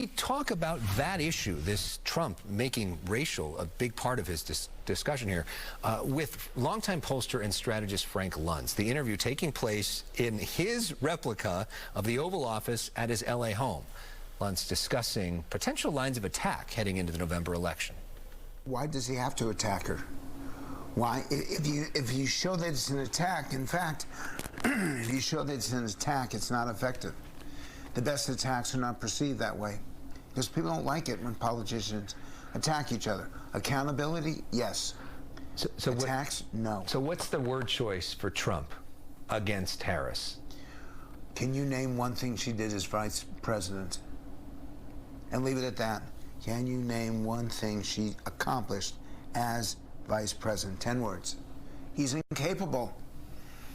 We talk about that issue, this Trump making racial a big part of his discussion here, with longtime pollster and strategist Frank Luntz. The interview taking place in his replica of the Oval Office at his LA home. Luntz discussing potential lines of attack heading into the November election. Why does he have to attack her? Why? If you show that it's an attack, in fact, if you show that it's an attack, it's not effective. The best attacks are not perceived that way because people don't like it when politicians attack each other. Accountability, yes. So attacks, no. So what's the word choice for Trump against Harris? Can you name one thing she did as vice president? And leave it at that. Can you name one thing she accomplished as vice president? 10 words. He's incapable.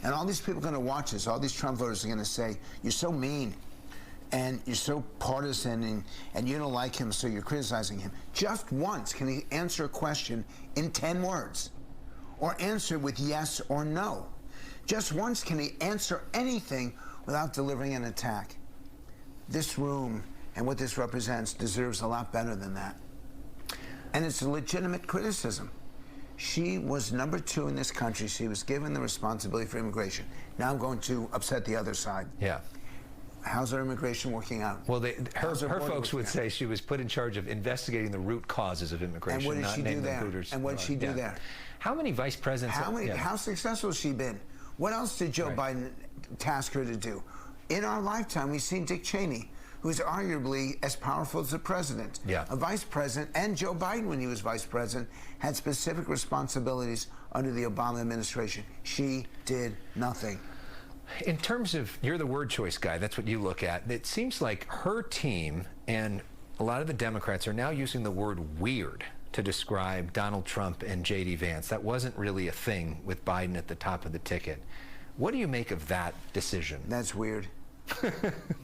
And all these people are going to watch this. All these Trump voters are going to say, you're so mean. And you're so partisan, and you don't like him, so you're criticizing him. Just once can he answer a question in 10 words, or answer with yes or no. Just once can he answer anything without delivering an attack. This room and what this represents deserves a lot better than that. And it's a legitimate criticism. She was number 2 in this country. She was given the responsibility for immigration. Now I'm going to upset the other side. Yeah. How's our immigration working out? Well, her folks would say she was put in charge of investigating the root causes of immigration. And what did she do there? And what did she do there? How many vice presidents? How successful has she been? What else did Joe Biden task her to do? In our lifetime, we've seen Dick Cheney, who's arguably as powerful as the president. A vice president, and Joe Biden, when he was vice president, had specific responsibilities under the Obama administration. She did nothing. In terms of, you're the word choice guy, that's what you look at. It seems like her team and a lot of the Democrats are now using the word weird to describe Donald Trump and J.D. Vance. That wasn't really a thing with Biden at the top of the ticket. What do you make of that decision? That's weird.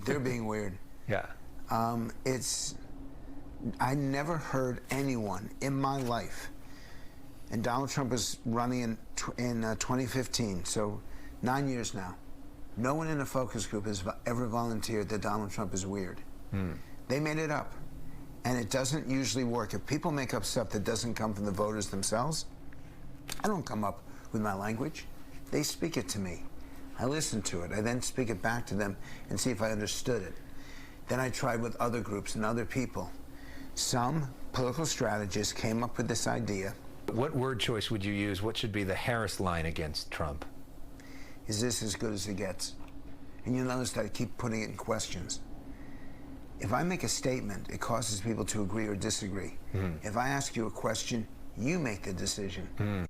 They're being weird. Yeah. I never heard anyone in my life, and Donald Trump was running in 2015, so 9 years now. No one in a focus group has ever volunteered that Donald Trump is weird. They made it up, and it doesn't usually work. If people make up stuff that doesn't come from the voters themselves, I don't come up with my language. They speak it to me. I listen to it. I then speak it back to them and see if I understood it. Then I tried with other groups and other people. Some political strategists came up with this idea. What word choice would you use? What should be the Harris line against Trump? Is this as good as it gets? And you'll notice that I keep putting it in questions. If I make a statement, it causes people to agree or disagree. If I ask you a question, you make the decision.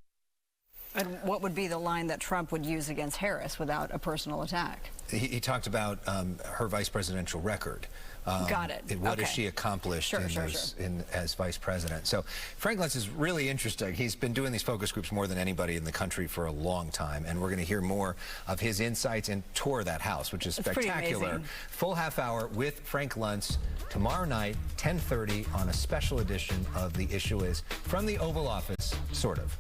And what would be the line that Trump would use against Harris without a personal attack? He talked about her vice presidential record. Got it. What has she accomplished as vice president? So Frank Luntz is really interesting. He's been doing these focus groups more than anybody in the country for a long time, and we're going to hear more of his insights and tour that house, which is spectacular. Full half hour with Frank Luntz tomorrow night, 10:30, on a special edition of The Issue Is from the Oval Office, sort of.